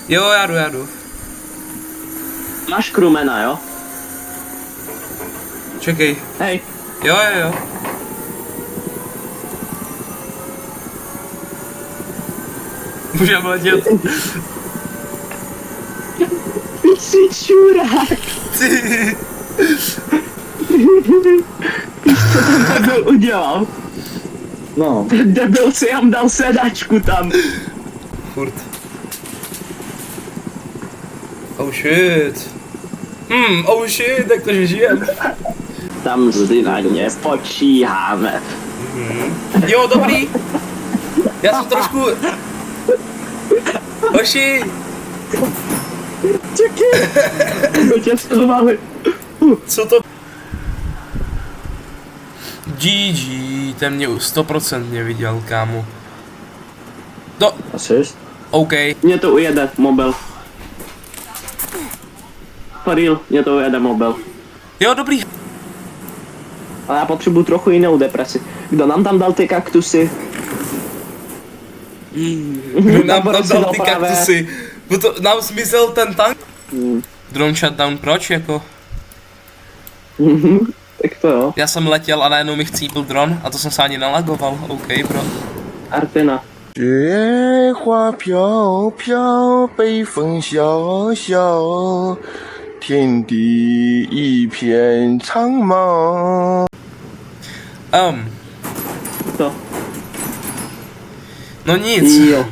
Jo, já jdu. Máš krumena, jo? Čekej. Hej. Jo. Můžeme letět. Ty jsi čurák. Ty. Co ten debil udělal? No, Ten debil si jam dal sedačku tam. Furt. Oh shit. Oh shit, jak to že žijem. Tam vždy na ně počíháme. Jo, dobrý. Já jsem trošku... Hoši. Čekaj. To tě schovali. Co to... GG, ten mě 100% viděl, kámo. To... asi. OK. Mě to ujede mobil. For real, mě to ujede mobil. Jo, dobrý. Ale já potřebuji trochu jinou depresi. Kdo nám tam dal ty kaktusy? Nám Tabor tam si dal dal ty právě. kaktusy. To nám zmizel ten tank. Drone shutdown, proč jako? Tak to jo. Já jsem letěl a najednou mi chcípl dron a to jsem se ani nalagoval. OK, bro. Artina. 雪花飘飘，北风萧萧，天地一片苍茫。 To. No nic. Jo.